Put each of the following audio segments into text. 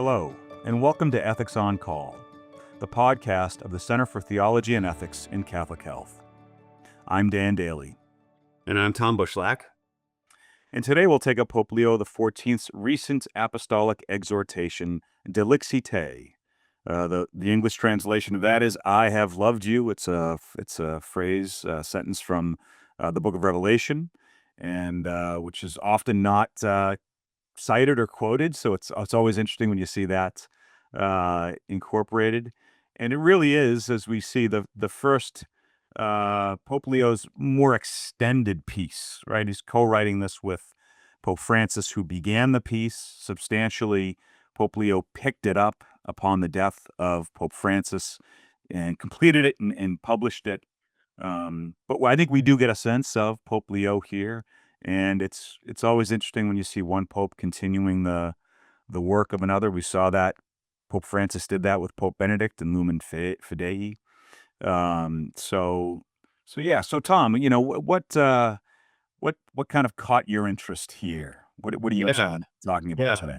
Hello, and welcome to Ethics on Call, the podcast of the Center for Theology and Ethics in Catholic Health. I'm Dan Daly. And I'm Tom Bushlack. And today we'll take up Pope Leo XIV's recent Apostolic Exhortation, Dilexi. The English translation of that is, I have loved you. It's a phrase, sentence from the book of Revelation, and which is often not cited or quoted, so it's always interesting when you see that incorporated. And it really is, as we see, the first Pope Leo's more extended piece, right? He's co-writing this with Pope Francis, who began the piece substantially. Pope Leo picked it up upon the death of Pope Francis and completed it and published it. But I think we do get a sense of Pope Leo here. And it's always interesting when you see one pope continuing the work of another. We saw that Pope Francis did that with Pope Benedict and Lumen Fidei. So Tom, what kind of caught your interest here? What are you talking about today?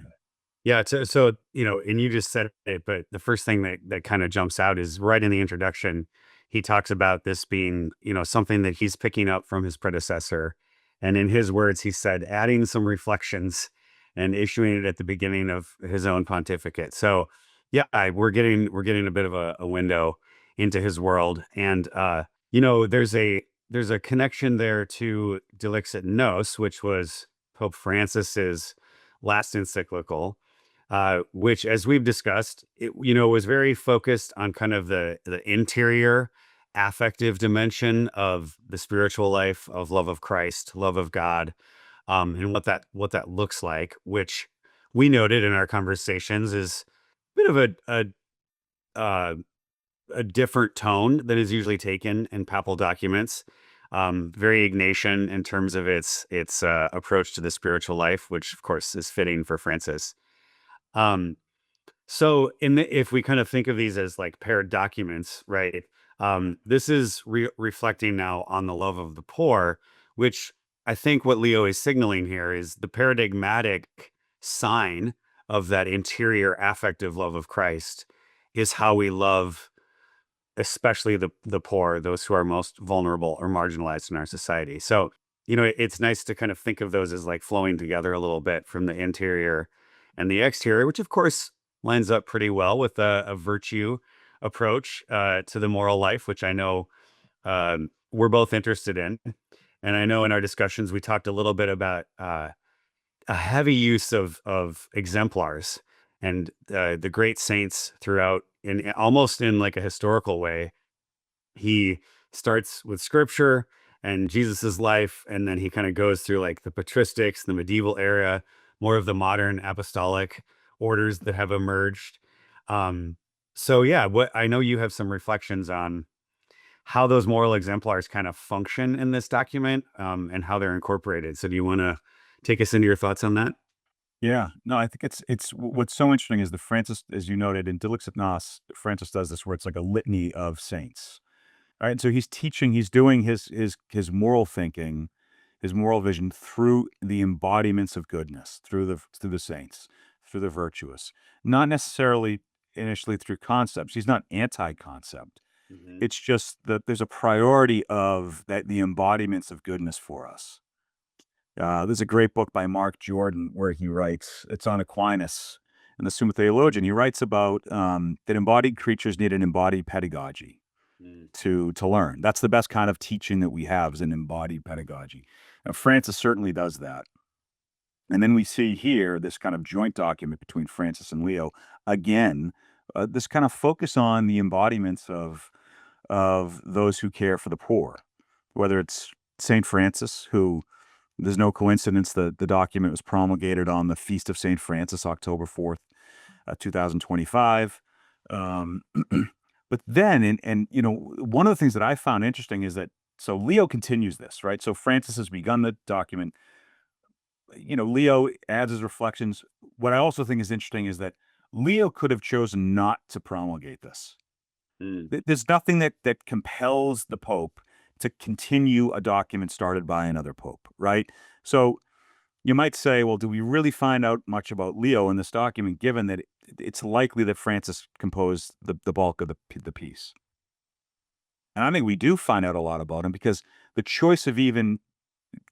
Yeah. So and you just said it, but the first thing that kind of jumps out is right in the introduction. He talks about this being, something that he's picking up from his predecessor. And in his words, he said, adding some reflections and issuing it at the beginning of his own pontificate. So, we're getting a bit of a window into his world, and there's a connection there to Dilexit Nos, which was Pope Francis's last encyclical, which, as we've discussed, it was very focused on kind of the interior affective dimension of the spiritual life, of love of Christ, love of God, and what that looks like, which we noted in our conversations is a bit of a different tone than is usually taken in papal documents. Very Ignatian in terms of its approach to the spiritual life, which of course is fitting for Francis. So if we kind of think of these as like paired documents, right? This is reflecting now on the love of the poor, which I think what Leo is signaling here is the paradigmatic sign of that interior affective love of Christ is how we love, especially the poor, those who are most vulnerable or marginalized in our society. So, it's nice to kind of think of those as like flowing together a little bit from the interior and the exterior, which of course lines up pretty well with a virtue approach to the moral life, which I know we're both interested in. And I know in our discussions, we talked a little bit about a heavy use of exemplars and the great saints throughout, in almost in like a historical way. He starts with scripture and Jesus's life, and then he kind of goes through like the patristics, the medieval era, more of the modern apostolic orders that have emerged. What I know you have some reflections on how those moral exemplars kind of function in this document, and how they're incorporated. So do you want to take us into your thoughts on that? Yeah, no, I think it's what's so interesting is the Francis, as you noted in Dilexit Nos, Francis does this where it's like a litany of saints. All right, so he's doing his moral thinking, his moral vision through the embodiments of goodness, through the saints, through the virtuous, not necessarily initially through concepts. He's not anti-concept. Mhm. It's just that there's a priority of that the embodiments of goodness for us. There's a great book by Mark Jordan where he writes, it's on Aquinas and the Summa Theologian. He writes about that embodied creatures need an embodied pedagogy Mm. to learn. That's the best kind of teaching that we have, is an embodied pedagogy. Now, Francis certainly does that. And then we see here this kind of joint document between Francis and Leo. Again, this kind of focus on the embodiments of those who care for the poor, whether it's St. Francis, who there's no coincidence that the document was promulgated on the Feast of St. Francis, October 4th, 2025. But then, one of the things that I found interesting is that, so Leo continues this, right? So Francis has begun the document. Leo adds his reflections. What I also think is interesting is that Leo could have chosen not to promulgate this. Mm. There's nothing that compels the Pope to continue a document started by another Pope, right? So you might say, well, do we really find out much about Leo in this document, given that it's likely that Francis composed the bulk of the piece? And I think we do find out a lot about him because the choice of even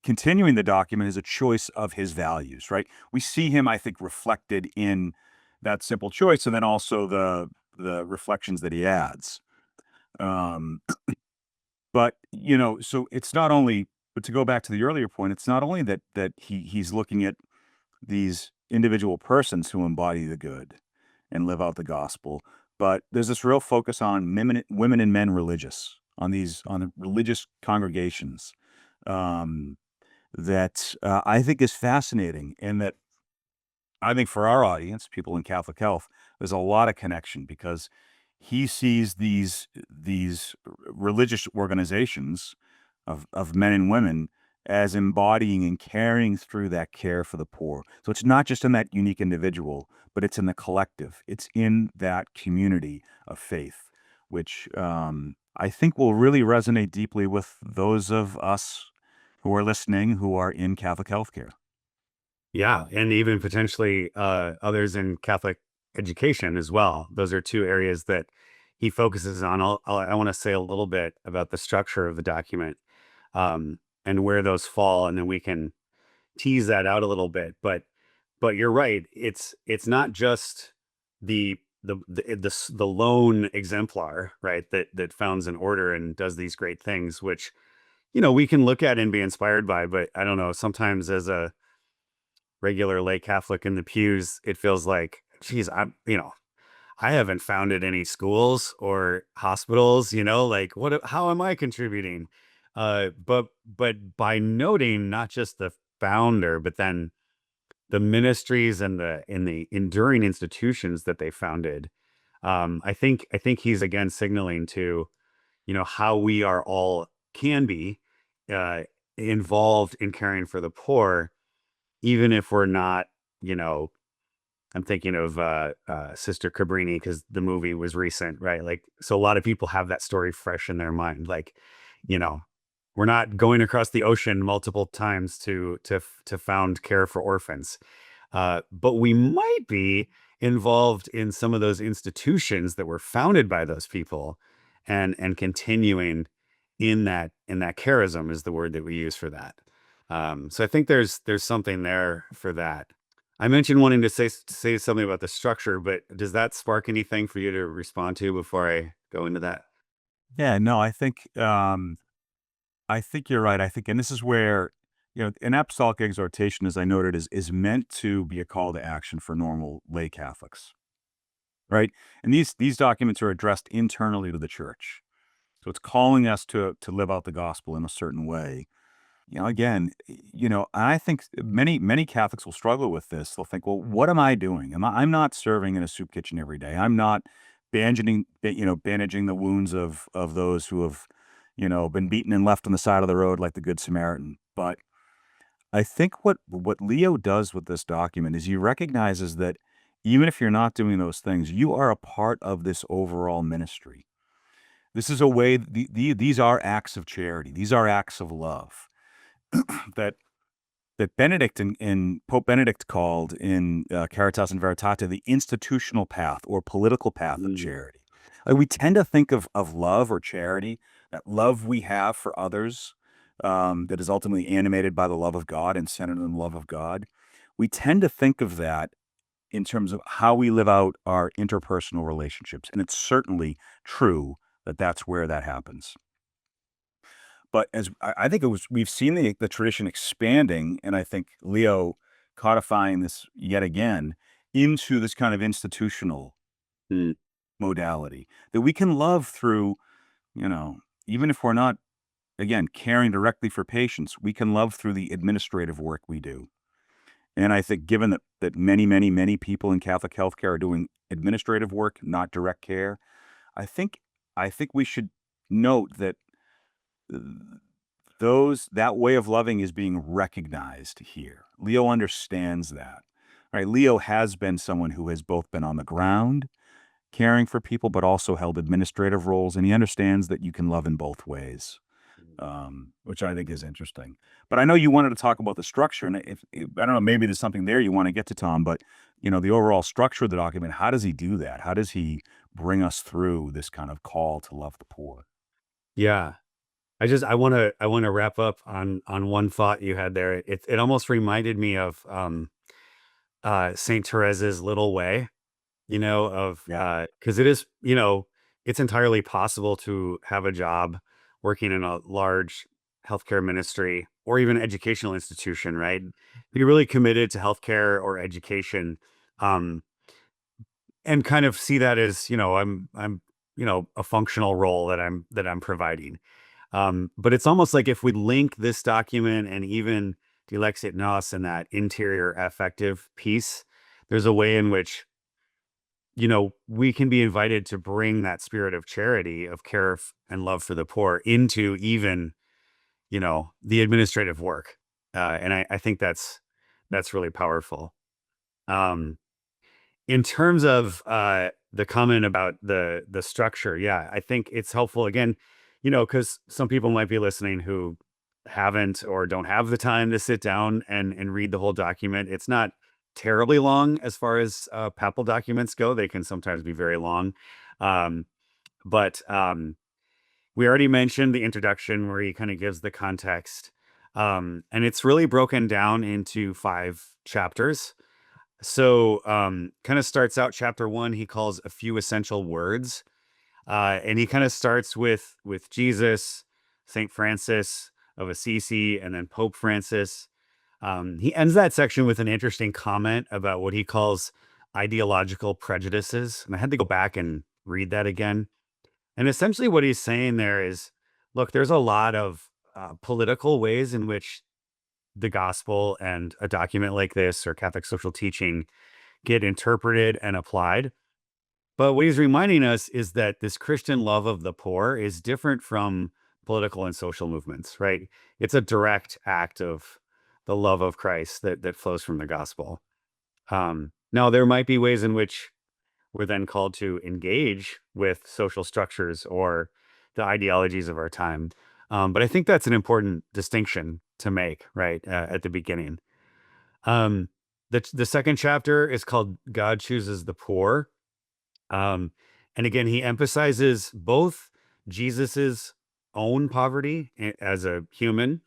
continuing the document is a choice of his values, right? We see him, I think, reflected in that simple choice, and then also the reflections that he adds. Um, but so it's not only, but to go back to the earlier point, it's not only that he's looking at these individual persons who embody the good and live out the gospel, but there's this real focus on women and men religious, on the religious congregations. Um, that I think is fascinating, and that I think for our audience, people in Catholic health, there's a lot of connection because he sees these religious organizations of men and women as embodying and carrying through that care for the poor. So it's not just in that unique individual, but it's in the collective. It's in that community of faith, which I think will really resonate deeply with those of us who are listening who are in Catholic healthcare. Yeah, and even potentially others in Catholic education as well. Those are two areas that he focuses on. I want to say a little bit about the structure of the document and where those fall, and then we can tease that out a little bit. But you're right. It's not just the lone exemplar, right? That founds an order and does these great things, which we can look at and be inspired by. But I don't know. Sometimes as a regular lay Catholic in the pews, it feels like, geez, I haven't founded any schools or hospitals, like how am I contributing? But by noting not just the founder, but then the ministries and the enduring institutions that they founded, I think he's again signaling to, how we are all can be uh, involved in caring for the poor, even if we're not, you know, I'm thinking of Sister Cabrini because the movie was recent, right? Like, so a lot of people have that story fresh in their mind. Like, you know, we're not going across the ocean multiple times to found care for orphans, but we might be involved in some of those institutions that were founded by those people, and continuing in that charism is the word that we use for that. So I think there's something there for that. I mentioned wanting to say something about the structure, but does that spark anything for you to respond to before I go into that? Yeah, no, I think you're right. I think, and this is where, an apostolic exhortation, as I noted, is meant to be a call to action for normal lay Catholics, right? And these documents are addressed internally to the church, so it's calling us to live out the gospel in a certain way. Again, I think many Catholics will struggle with this. They'll think, well, what am I doing? I'm not serving in a soup kitchen every day. I'm not bandaging the wounds of those who have, been beaten and left on the side of the road like the Good Samaritan. But I think what Leo does with this document is he recognizes that even if you're not doing those things, you are a part of this overall ministry. This is a way. These are acts of charity. These are acts of love that Benedict and Pope Benedict called in Caritas and Veritate the institutional path or political path of Mm, charity. Like we tend to think of love or charity, that love we have for others, that is ultimately animated by the love of God and centered in the love of God. We tend to think of that in terms of how we live out our interpersonal relationships, and it's certainly true that that's where that happens. But as I think we've seen the tradition expanding, and I think Leo codifying this yet again into this kind of institutional mm. modality that we can love through, even if we're not, again, caring directly for patients, we can love through the administrative work we do. And I think given that many, many, many people in Catholic healthcare are doing administrative work, not direct care, I think I think we should note that that way of loving is being recognized here. Leo understands that. Right? Leo has been someone who has both been on the ground caring for people, but also held administrative roles, and he understands that you can love in both ways. which I think is interesting. But I know you wanted to talk about the structure, and if I don't know, maybe there's something there you want to get to, Tom. But the overall structure of the document. How does he do that? How does he bring us through this kind of call to love the poor? Yeah. I want to wrap up on one thought you had there. It almost reminded me of Saint Therese's little way, of Yeah. because it's entirely possible to have a job working in a large healthcare ministry or even educational institution, right? Be really committed to healthcare or education, um, and kind of see that as, I'm a functional role that I'm providing. But it's almost like if we link this document and even Dilexi Nos and that interior affective piece, there's a way in which, we can be invited to bring that spirit of charity, of care and love for the poor into even, the administrative work. And I think that's really powerful. Um, in terms of the comment about the structure, yeah, I think it's helpful again, because some people might be listening who haven't or don't have the time to sit down and read the whole document. It's not terribly long as far as papal documents go. They can sometimes be very long, um, but we already mentioned the introduction where he kind of gives the context, and it's really broken down into 5 chapters. So, kind of starts out chapter 1, he calls a few essential words. And he kind of starts with Jesus, Saint Francis of Assisi, and then Pope Francis. He ends that section with an interesting comment about what he calls ideological prejudices. And I had to go back and read that again. And essentially, what he's saying there is, look, there's a lot of political ways in which the gospel and a document like this or Catholic social teaching get interpreted and applied. But what he's reminding us is that this Christian love of the poor is different from political and social movements, right? It's a direct act of the love of Christ that flows from the gospel. Now, there might be ways in which we're then called to engage with social structures or the ideologies of our time. But I think that's an important distinction to make, right, at the beginning. Um, the second chapter is called God Chooses the Poor. Um, and again, he emphasizes both Jesus's own poverty as a human,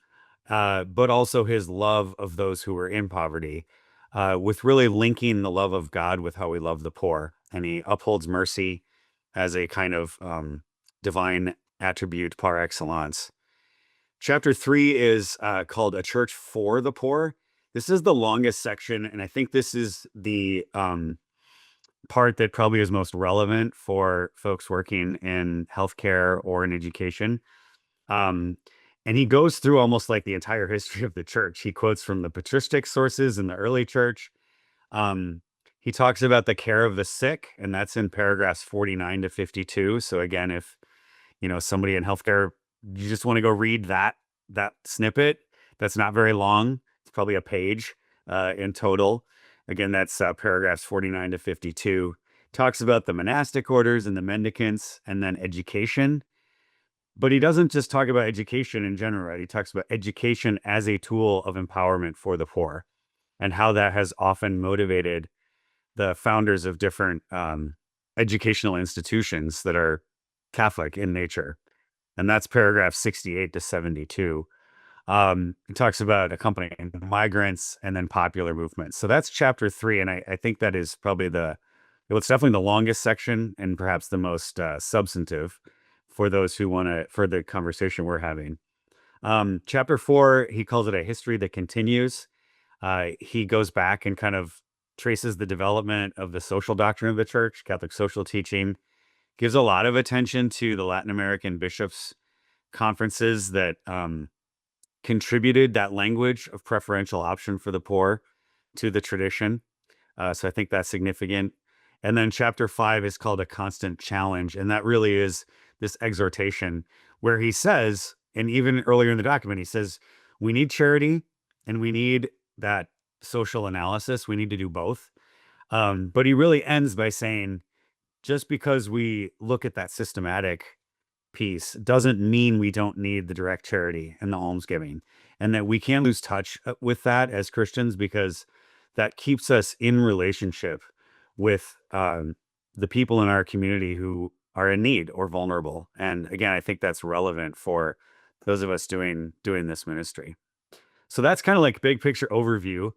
but also his love of those who were in poverty, with really linking the love of God with how we love the poor. And he upholds mercy as a kind of divine attribute par excellence. Chapter 3 is called A Church for the Poor. This is the longest section, and I think this is the part that probably is most relevant for folks working in healthcare or in education. Um, and he goes through almost like the entire history of the church. He quotes from the patristic sources in the early church. Um, he talks about the care of the sick, and that's in paragraphs 49 to 52. So again, if somebody in healthcare, you just want to go read that snippet. That's not very long. It's probably a page in total. Again, that's paragraphs 49 to 52. Talks about the monastic orders and the mendicants, and then education. But he doesn't just talk about education in general, right? He talks about education as a tool of empowerment for the poor and how that has often motivated the founders of different educational institutions that are Catholic in nature. And that's paragraph 68 to 72. It talks about accompanying migrants and then popular movements. So that's chapter 3. And I think that is probably it's definitely the longest section and perhaps the most substantive for those who want to, for the conversation we're having. Chapter 4, he calls it a history that continues. He goes back and kind of traces the development of the social doctrine of the church, Catholic social teaching, gives a lot of attention to the Latin American bishops' conferences that contributed that language of preferential option for the poor to the tradition. So I think that's significant. And then chapter 5 is called A Constant Challenge. And that really is this exhortation where he says, and even earlier in the document, he says, we need charity and we need that social analysis. We need to do both. But he really ends by saying, just because we look at that systematic piece doesn't mean we don't need the direct charity and the almsgiving, and that we can lose touch with that as Christians, because that keeps us in relationship with the people in our community who are in need or vulnerable. And again, I think that's relevant for those of us doing this ministry. So that's kind of like big picture overview.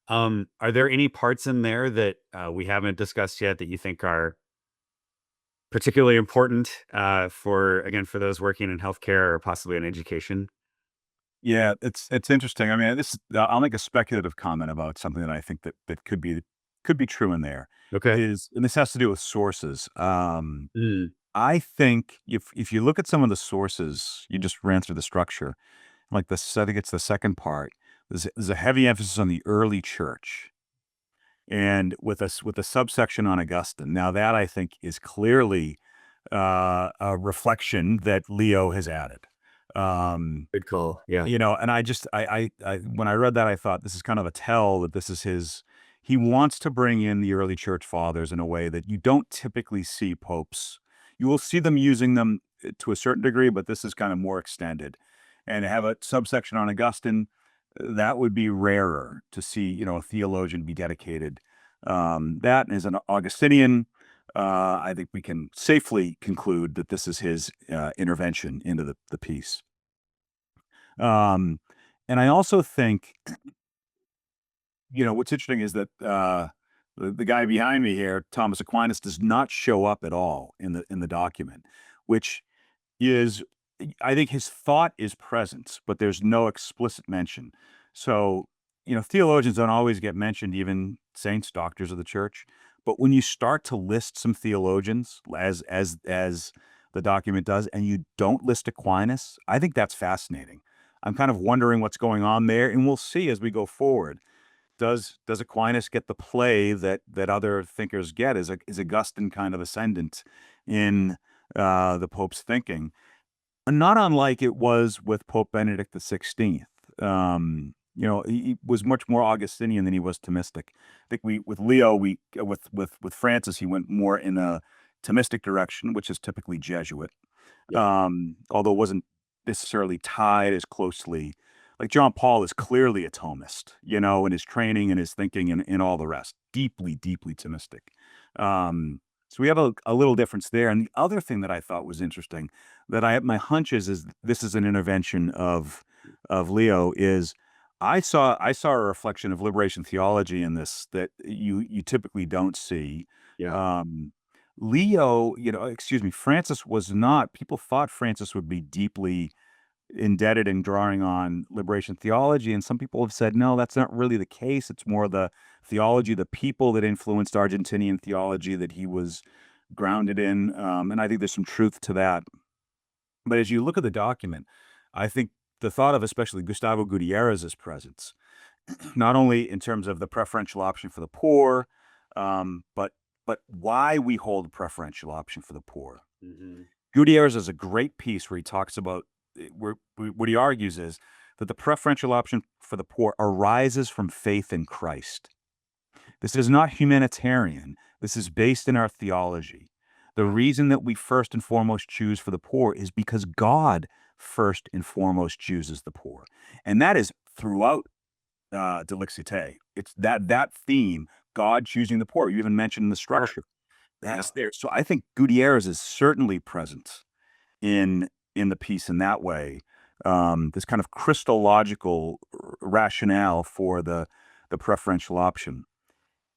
Are there any parts in there that we haven't discussed yet that you think are particularly important for, again, for those working in healthcare or possibly in education? Yeah, it's interesting. I mean, this I'll make a speculative comment about something that I think that could be true in there Okay. is, and this has to do with sources. Mm, I think if you look at some of the sources, you just ran through the structure, like this, I think it's the second part. There's a heavy emphasis on the early church, and with a subsection on Augustine. Now that I think is clearly a reflection that Leo has added. Um, good call. Yeah. and I when I read that, I thought this is kind of a tell that this is his. He wants to bring in the early church fathers in a way that you don't typically see popes. You will see them using them to a certain degree, but this is kind of more extended. And to have a subsection on Augustine, that would be rarer to see, a theologian be dedicated. That as an Augustinian, I think we can safely conclude that this is his intervention into the piece. Um, and I also think, what's interesting is that the guy behind me here, Thomas Aquinas, does not show up at all in the document, which is, I think his thought is present, but there's no explicit mention. So, theologians don't always get mentioned, even saints, doctors of the church. But when you start to list some theologians, as the document does, and you don't list Aquinas, I think that's fascinating. I'm kind of wondering what's going on there, and we'll see as we go forward. Does Aquinas get the play that other thinkers get? Is Augustine kind of ascendant in the Pope's thinking? Not unlike it was with Pope Benedict XVI. He was much more Augustinian than he was Thomistic. I think with Leo, with Francis, he went more in a Thomistic direction, which is typically Jesuit. Yeah. Although it wasn't necessarily tied as closely. Like John Paul is clearly a Thomist, in his training and his thinking and all the rest. Deeply, deeply Thomistic. So we have a little difference there. And the other thing that I thought was interesting, my hunch is this is an intervention of Leo, is I saw a reflection of liberation theology in this that you typically don't see. Yeah. Um, Leo, Francis was not. People thought Francis would be deeply indebted and drawing on liberation theology, and some people have said no, that's not really the case. It's more the theology, the people that influenced Argentinian theology that he was grounded in, and I think there's some truth to that. But as you look at the document, I think the thought of especially Gustavo Gutierrez's presence, not only in terms of the preferential option for the poor, but why we hold the preferential option for the poor. Hmm. Gutierrez is a great piece where he talks about what he argues is that the preferential option for the poor arises from faith in Christ. This is not humanitarian. This is based in our theology. The reason that we first and foremost choose for the poor is because God first and foremost chooses the poor. And that is throughout Dilexi. It's that theme, God choosing the poor. You even mentioned in the structure. That's there. So I think Gutierrez is certainly present in the piece in that way. This kind of Christological rationale for the preferential option.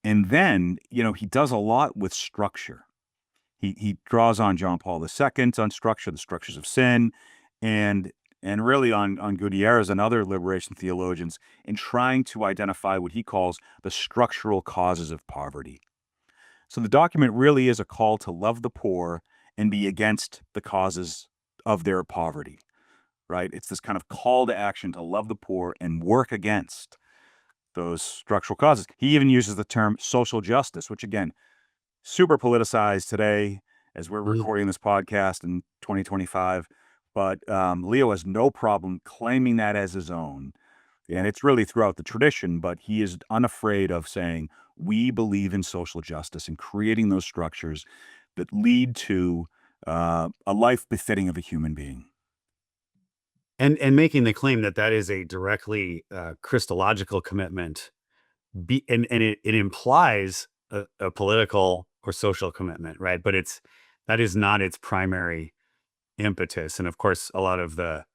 And then, he does a lot with structure. He draws on John Paul II on structure, the structures of sin, and really on Gutierrez and other liberation theologians in trying to identify what he calls the structural causes of poverty. So the document really is a call to love the poor and be against the causes of their poverty, right? It's this kind of call to action to love the poor and work against those structural causes. He even uses the term social justice, which again, super politicized today as we're Mhm. recording this podcast in 2025. But Leo has no problem claiming that as his own. And it's really throughout the tradition, but he is unafraid of saying, we believe in social justice and creating those structures that lead to a life befitting of a human being. And making the claim that that is a directly Christological commitment, and it implies a political or social commitment, right? But that is not its primary impetus. And of course, a lot of the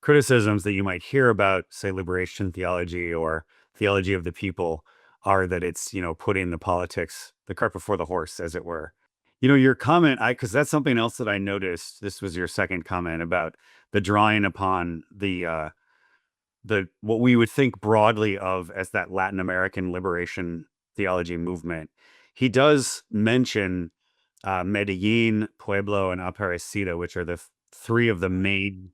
criticisms that you might hear about, say, liberation theology or theology of the people, are that it's, putting the politics, the cart before the horse, as it were. Your comment, because that's something else that I noticed. This was your second comment about the drawing upon the what we would think broadly of as that Latin American liberation theology movement. He does mention Medellin, Pueblo, and Aparecida, which are the three of the main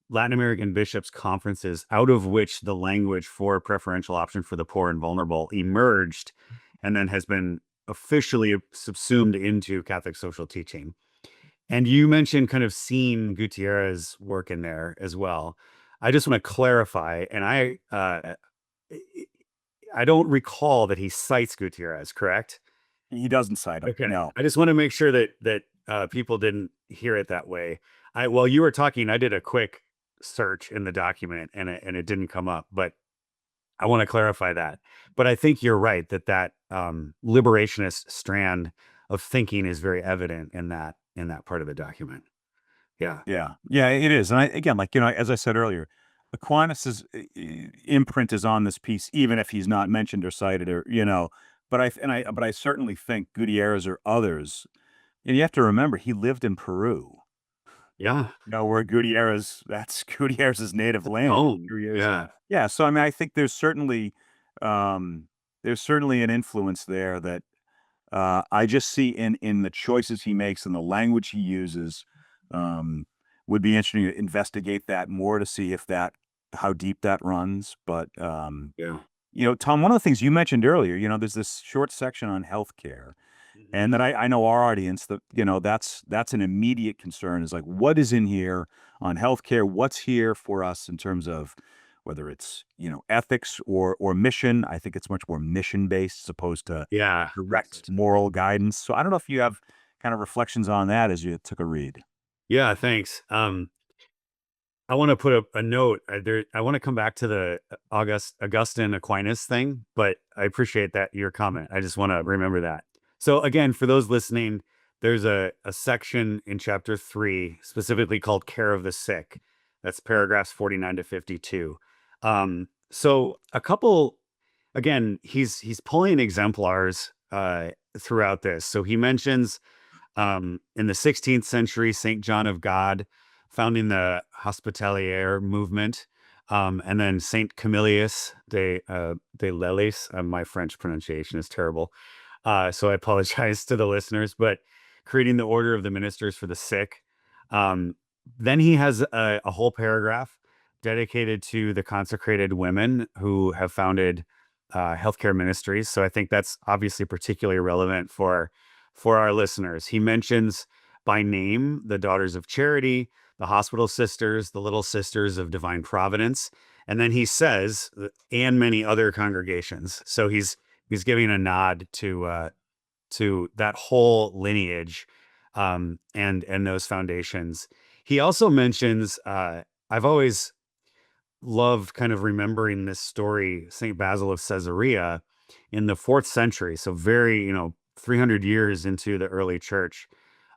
Latin American bishops' conferences, out of which the language for preferential option for the poor and vulnerable emerged and then has been officially subsumed into Catholic social teaching. And you mentioned kind of seeing Gutierrez's work in there as well. I just want to clarify, and I don't recall that he cites Gutierrez, correct? He doesn't cite him. Okay. No. I just want to make sure that people didn't hear it that way. While you were talking, I did a quick search in the document, and it didn't come up, but I want to clarify that. But I think you're right that liberationist strand of thinking is very evident in that part of the document. Yeah. Yeah. Yeah, it is. And again, like, as I said earlier, Aquinas's imprint is on this piece, even if he's not mentioned or cited but I certainly think Gutierrez or others, and you have to remember, he lived in Peru, Yeah. where that's Gutierrez's native land. Home. Gutierrez. Yeah. Yeah. So, I mean, I think um, there's certainly an influence there that I just see in the choices he makes and the language he uses. Would be interesting to investigate that more to see how deep that runs. But Yeah. Tom, one of the things you mentioned earlier, there's this short section on healthcare, Mhm. and that I know our audience that that's an immediate concern, is like, what is in here on healthcare? What's here for us in terms of whether it's ethics or mission. I think it's much more mission based as opposed to Yeah. direct moral guidance. So I don't know if you have kind of reflections on that as you took a read. Yeah. Thanks. I want to put a note there. I want to come back to the Augustine Aquinas thing, but I appreciate that your comment. I just want to remember that. So again, for those listening, there's a section in chapter 3 specifically called Care of the Sick. That's paragraphs 49 to 52. So a couple, again, he's pulling exemplars throughout this. So he mentions in the 16th century, St. John of God founding the Hospitalier movement, and then St. Camillus de Lelis. My French pronunciation is terrible, so I apologize to the listeners, but creating the Order of the Ministers for the Sick. Um, then he has a whole paragraph dedicated to the consecrated women who have founded healthcare ministries. So I think that's obviously particularly relevant for our listeners. He mentions by name the Daughters of Charity, the Hospital Sisters, the Little Sisters of Divine Providence, and then he says, and many other congregations. So he's giving a nod to that whole lineage, and those foundations. He also mentions, I've always loved kind of remembering this story, St. Basil of Caesarea in the 4th century. So very, 300 years into the early church.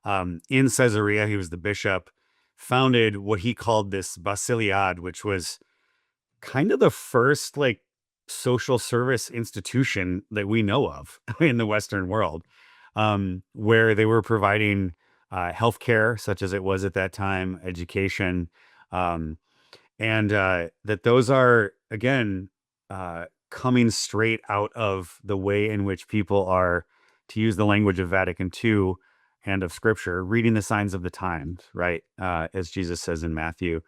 In Caesarea, he was the bishop, founded what he called this Basiliad, which was kind of the first like social service institution that we know of in the Western world, where they were providing healthcare, such as it was at that time, education, um, and that those are again coming straight out of the way in which people are, to use the language of Vatican II and of Scripture, reading the signs of the times, right, as Jesus says in Matthew,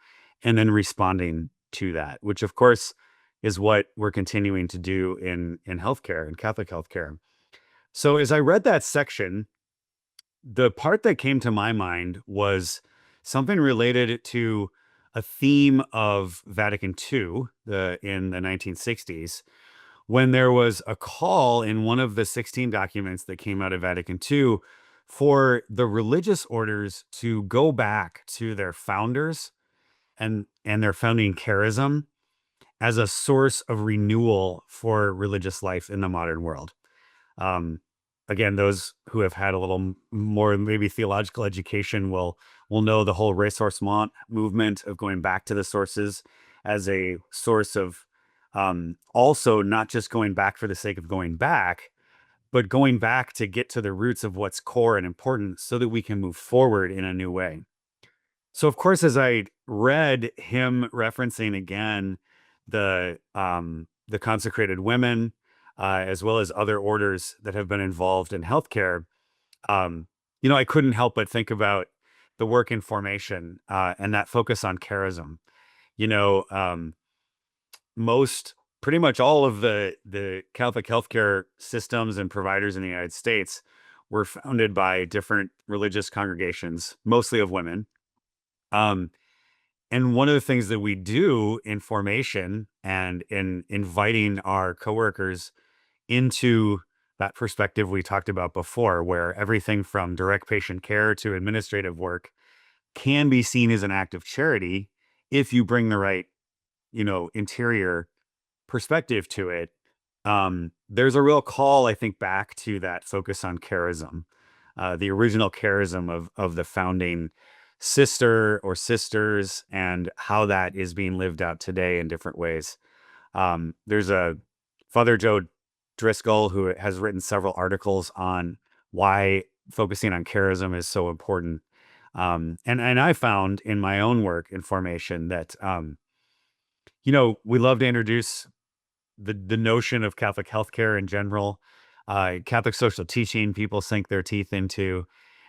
and then responding to that, which of course is what we're continuing to do in healthcare, in Catholic healthcare. So as I read that section, the part that came to my mind was something related to a theme of Vatican II in the 1960s, when there was a call in one of the 16 documents that came out of Vatican II for the religious orders to go back to their founders and their founding charism as a source of renewal for religious life in the modern world. Um, Again, those who have had a little more maybe theological education will know the whole ressourcement movement of going back to the sources as a source of also not just going back for the sake of going back, but going back to get to the roots of what's core and important so that we can move forward in a new way. So, of course, as I read him referencing again the consecrated women, as well as other orders that have been involved in healthcare, I couldn't help but think about the work in formation and that focus on charism. You know, most pretty much all of the Catholic healthcare systems and providers in the United States were founded by different religious congregations, mostly of women. Um, and one of the things that we do in formation and in inviting our coworkers into that perspective we talked about before, where everything from direct patient care to administrative work can be seen as an act of charity if you bring the right, interior perspective to it. There's a real call, I think, back to that focus on charism, the original charism of the founding sister or sisters, and how that is being lived out today in different ways. There's a Father Joe Driscoll who has written several articles on why focusing on charism is so important. And I found in my own work in formation that we love to introduce the notion of Catholic healthcare in general, Catholic social teaching people sink their teeth into,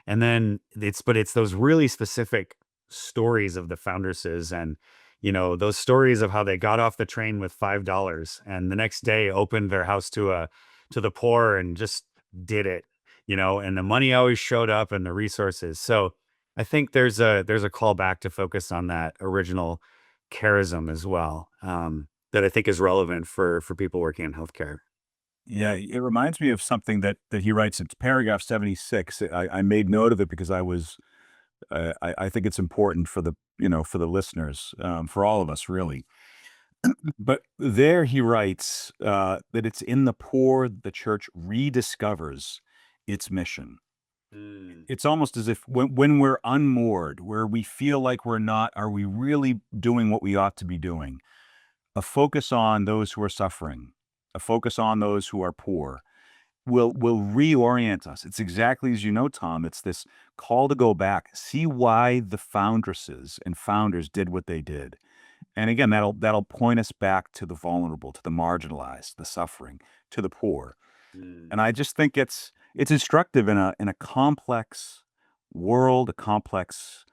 and then it's those really specific stories of the founderses, and those stories of how they got off the train with $5 and the next day opened their house to the poor and just did it, and the money always showed up and the resources. So I think there's a call back to focus on that original charism as well. That I think is relevant for people working in healthcare. Yeah, it reminds me of something that he writes. It's paragraph 76. I made note of it because I think it's important for for the listeners, for all of us, really. But there he writes that it's in the poor the church rediscovers its mission. Mm, It's almost as if when we're unmoored, where we feel like we're not, are we really doing what we ought to be doing? A focus on those who are suffering, a focus on those who are poor will reorient us. It's exactly as you know, Tom, it's this call to go back, see why the foundresses and founders did what they did. And again, that'll point us back to the vulnerable, to the marginalized, the suffering, to the poor. mm, And I just think it's instructive in a complex world, a complex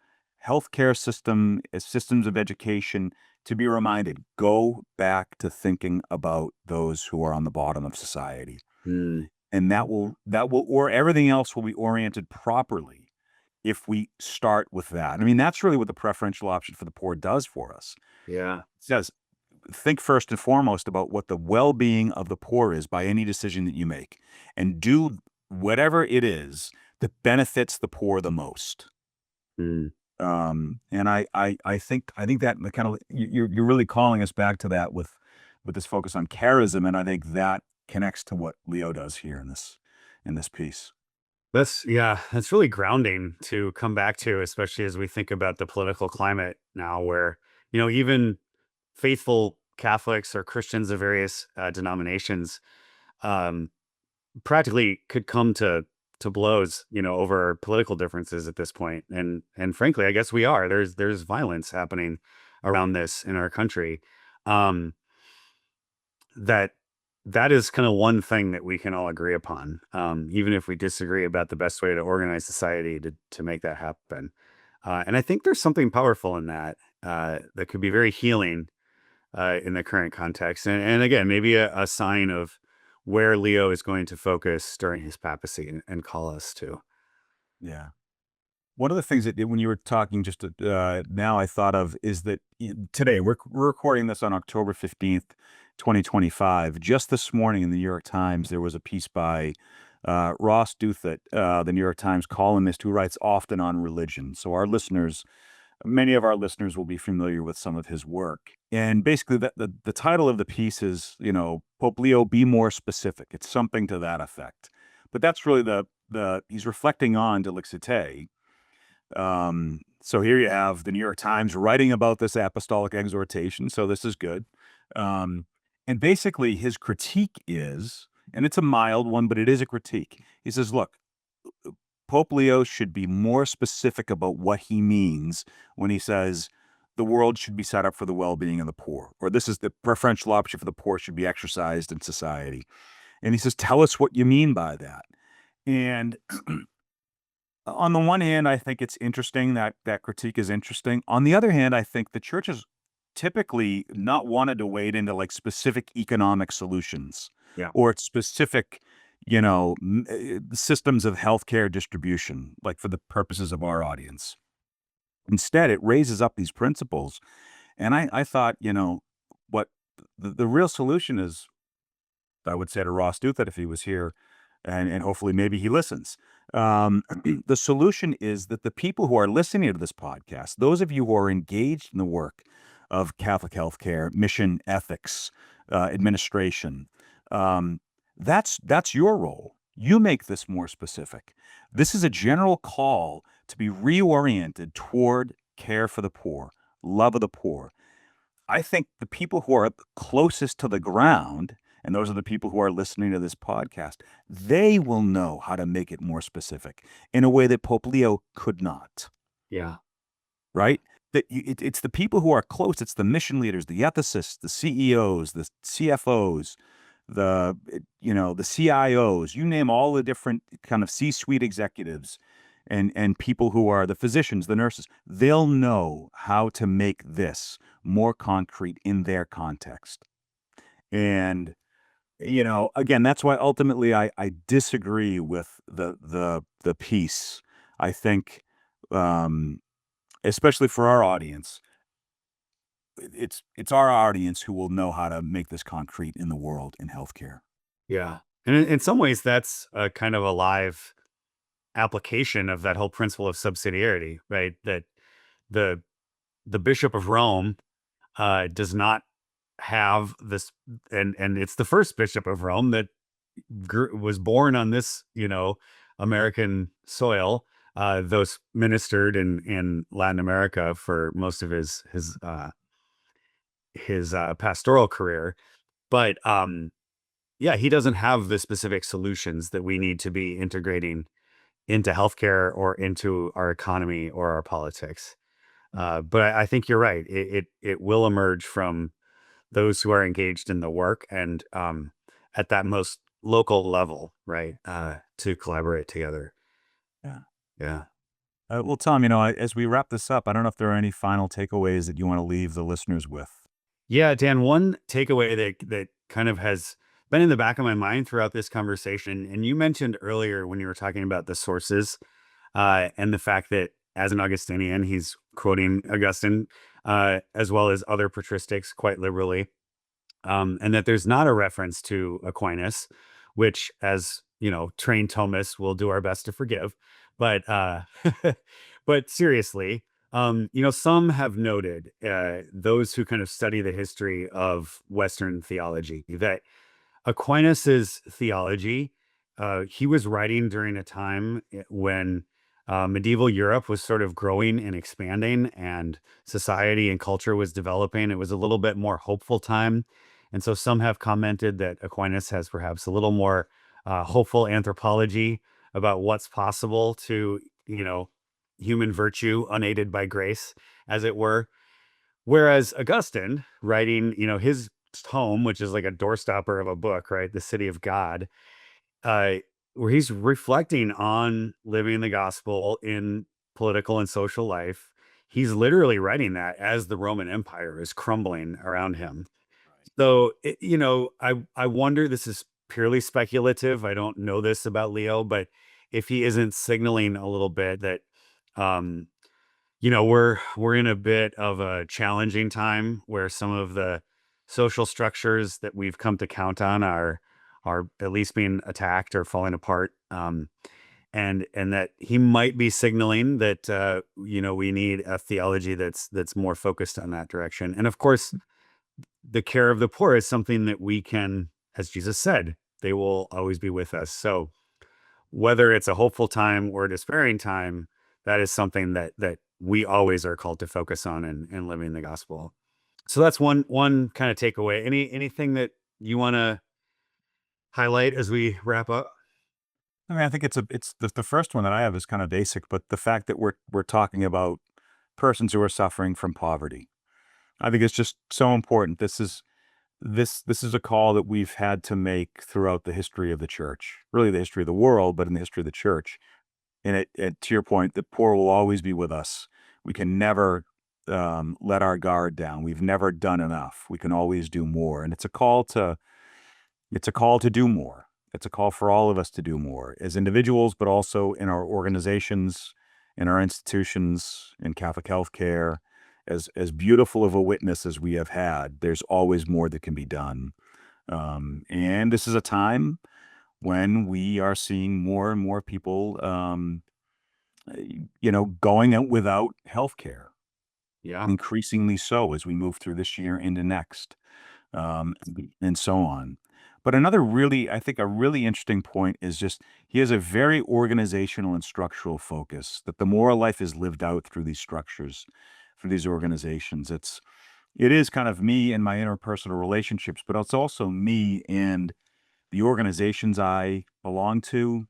healthcare system, systems of education, to be reminded, go back to thinking about those who are on the bottom of society. mm, And that will or everything else will be oriented properly if we start with that. I mean, that's really what the preferential option for the poor does for us. yeah. It says, think first and foremost about what the well-being of the poor is by any decision that you make, and do whatever it is that benefits the poor the most. Mm, And I think that kind of you're really calling us back to that with this focus on charism, and I think that connects to what Leo does here in this piece. that's really grounding to come back to, especially as we think about the political climate now, where even faithful Catholics or Christians of various denominations um, practically could come to blows, over political differences at this point. And frankly, I guess we are. There's violence happening around this in our country. Um, that that is kind of one thing that we can all agree upon, even if we disagree about the best way to organize society to make that happen. And I think there's something powerful in that that could be very healing in the current context. And again, maybe a sign of where Leo is going to focus during his papacy and call us to. Yeah. One of the things that when you were talking just now, I thought of is that today we're recording this on October 15th, 2025. Just this morning in the New York Times, there was a piece by Ross Douthat, the New York Times columnist who writes often on religion. So many of our listeners will be familiar with some of his work. And basically, the title of the piece is, Pope Leo, be more specific. It's something to that effect. But that's really he's reflecting on Dilexi. So here you have the New York Times writing about this apostolic exhortation. So this is good. Um, and basically, his critique is, and it's a mild one, but it is a critique. He says, look, Pope Leo should be more specific about what he means when he says the world should be set up for the well-being of the poor, or this is the preferential option for the poor should be exercised in society. And he says, tell us what you mean by that. And on the one hand, I think it's interesting that critique is interesting. On the other hand, I think the church has typically not wanted to wade into like specific economic solutions Yeah. or specific, systems of healthcare distribution, like for the purposes of our audience. Instead, it raises up these principles. And I thought, what the real solution is, I would say to Ross Douthat if he was here, and hopefully maybe he listens. The solution is that the people who are listening to this podcast, those of you who are engaged in the work of Catholic healthcare, mission ethics, administration, that's your role. You make this more specific. This is a general call to be reoriented toward care for the poor, love of the poor. I think the people who are closest to the ground, and those are the people who are listening to this podcast, they will know how to make it more specific in a way that Pope Leo could not, Yeah. right? It's the people who are close. It's the mission leaders, the ethicists, the CEOs, the CFOs, the CIOs, you name all the different kind of C-suite executives and people who are the physicians, the nurses, they'll know how to make this more concrete in their context. And, again, that's why ultimately I disagree with the piece. I think, especially for our audience, it's our audience who will know how to make this concrete in the world in healthcare. Yeah. And in some ways, that's a kind of a live application of that whole principle of subsidiarity, right? That the the Bishop of Rome does not have this, and it's the first Bishop of Rome that was born on this, American soil. Those ministered in Latin America for most of his pastoral career, but yeah, he doesn't have the specific solutions that we need to be integrating into healthcare or into our economy or our politics. But I think you're right. It will emerge from those who are engaged in the work and at that most local level, right? To collaborate together. Yeah. Yeah. Well, Tom, as we wrap this up, I don't know if there are any final takeaways that you want to leave the listeners with. Yeah, Dan, one takeaway that kind of has been in the back of my mind throughout this conversation, and you mentioned earlier when you were talking about the sources, and the fact that as an Augustinian, he's quoting Augustine, as well as other patristics quite liberally, and that there's not a reference to Aquinas, which, as trained Thomists, will do our best to forgive. But but seriously, some have noted, those who kind of study the history of Western theology, that Aquinas's theology, he was writing during a time when medieval Europe was sort of growing and expanding, and society and culture was developing. It was a little bit more hopeful time, and so some have commented that Aquinas has perhaps a little more hopeful anthropology about what's possible to human virtue unaided by grace, as it were. Whereas Augustine, writing, his home, which is like a doorstopper of a book, right? The City of God, uh, where he's reflecting on living the gospel in political and social life. He's literally writing that as the Roman Empire is crumbling around him. So, I wonder, this is purely speculative. I don't know this about Leo, but if he isn't signaling a little bit that, um, we're in a bit of a challenging time where some of the social structures that we've come to count on are at least being attacked or falling apart. And that he might be signaling that we need a theology that's more focused on that direction. And of course, the care of the poor is something that we can, as Jesus said, they will always be with us. So whether it's a hopeful time or a despairing time, that is something that we always are called to focus on and living the gospel. So that's one kind of takeaway. Anything that you want to highlight as we wrap up? I mean, I think it's the first one that I have is kind of basic, but the fact that we're talking about persons who are suffering from poverty, I think it's just so important. This is a call that we've had to make throughout the history of the church, really the history of the world, but in the history of the church. And to your point, the poor will always be with us. We can never let our guard down. We've never done enough. We can always do more, and it's a call to do more. It's a call for all of us to do more as individuals, but also in our organizations, in our institutions, in Catholic healthcare. As beautiful of a witness as we have had, there's always more that can be done. And this is a time when we are seeing more and more people, going out without healthcare, Yeah. increasingly so as we move through this year into next, um, and so on. But another really, I think, a really interesting point is just he has a very organizational and structural focus that the moral life is lived out through these structures, through these organizations. It is kind of me and my interpersonal relationships, but it's also me and the organizations I belong to,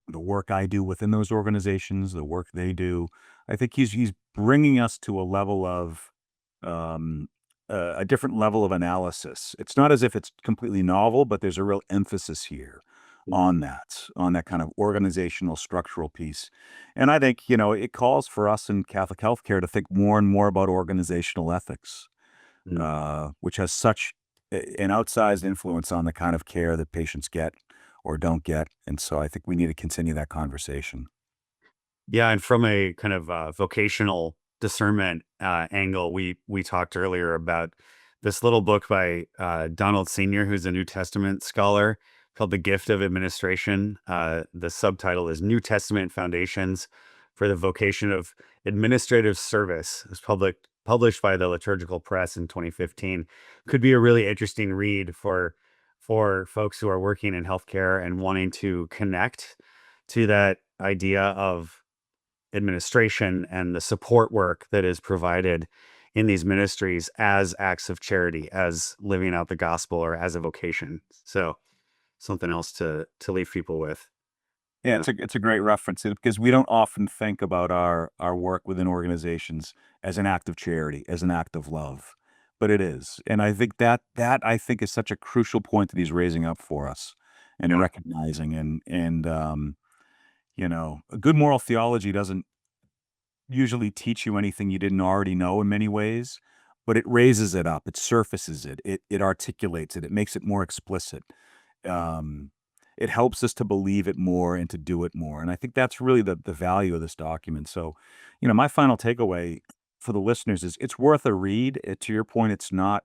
the work I do within those organizations, the work they do. I think he's bringing us to a level of um, a different level of analysis. It's not as if it's completely novel, but there's a real emphasis here on that kind of organizational structural piece. And I think it calls for us in Catholic healthcare to think more and more about organizational ethics, Mm. which has such an outsized influence on the kind of care that patients get or don't get. And so I think we need to continue that conversation. Yeah, and from a kind of vocational discernment angle, we talked earlier about this little book by Donald Senior, who's a New Testament scholar, called "The Gift of Administration." The subtitle is "New Testament Foundations for the Vocation of Administrative Service." It's published by the Liturgical Press in 2015. Could be a really interesting read for folks who are working in healthcare and wanting to connect to that idea of administration and the support work that is provided in these ministries as acts of charity, as living out the gospel, or as a vocation. So something else to leave people with. Yeah, Yeah. it's a great reference because we don't often think about our work within organizations as an act of charity, as an act of love, but it is. And I think that I think is such a crucial point that he's raising up for us and Yeah. recognizing a good moral theology doesn't usually teach you anything you didn't already know in many ways, but it raises it up, it surfaces it, it articulates it, it makes it more explicit. Um, it helps us to believe it more and to do it more. And I think that's really the value of this document. So, my final takeaway for the listeners is it's worth a read. To your point, it's not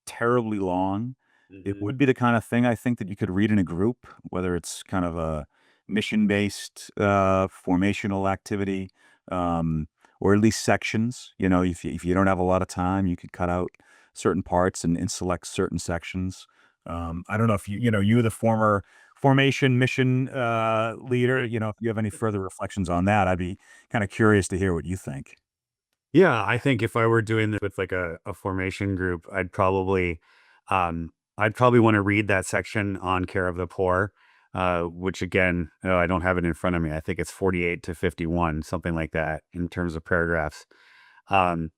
terribly long. It Mhm. would be the kind of thing I think that you could read in a group, whether it's kind of a mission-based formational activity, um, or at least sections. If you don't have a lot of time, you could cut out certain parts and select certain sections. I don't know if you the former formation mission leader, if you have any further reflections on that, I'd be kind of curious to hear what you think. Yeah, I think if I were doing this with like a formation group, I'd probably want to read that section on care of the poor, which again, I don't have it in front of me. I think it's 48 to 51, something like that in terms of paragraphs. Um,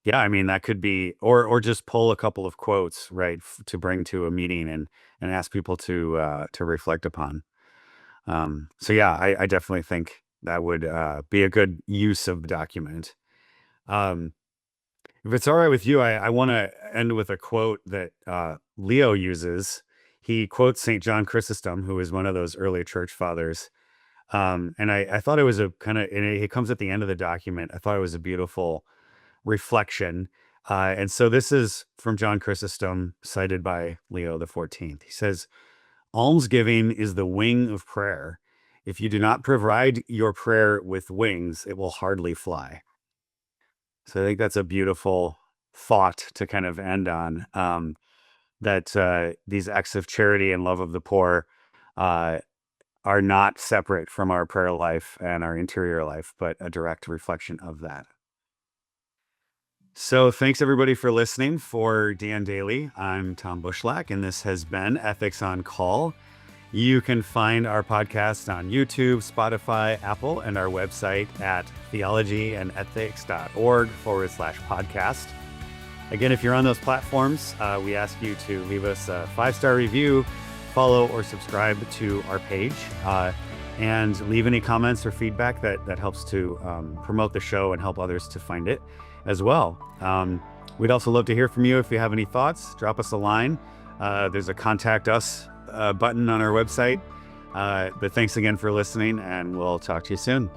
yeah, I mean that could be, or just pull a couple of quotes, right, to bring to a meeting and ask people to reflect upon. So yeah, I definitely think that would be a good use of the document. Um, if it's all right with you, I want to end with a quote that Leo uses. He quotes St. John Chrysostom, who is one of those early church fathers. And I thought it was a kind of, and it comes at the end of the document. I thought it was a beautiful reflection. And so this is from John Chrysostom, cited by Leo the 14th. He says, Almsgiving is the wing of prayer. If you do not provide your prayer with wings, it will hardly fly. So I think that's a beautiful thought to kind of end on, that these acts of charity and love of the poor uh, are not separate from our prayer life and our interior life, but a direct reflection of that. So thanks everybody for listening. For Dan Daly, I'm Tom Bushlack, and this has been Ethics on Call. You can find our podcast on YouTube, Spotify, Apple, and our website at theologyandethics.org/podcast. Again, if you're on those platforms, we ask you to leave us a 5-star review, follow or subscribe to our page, and leave any comments or feedback that helps to promote the show and help others to find it as well. We'd also love to hear from you. If you have any thoughts, drop us a line. There's a contact us button on our website. But thanks again for listening, and we'll talk to you soon.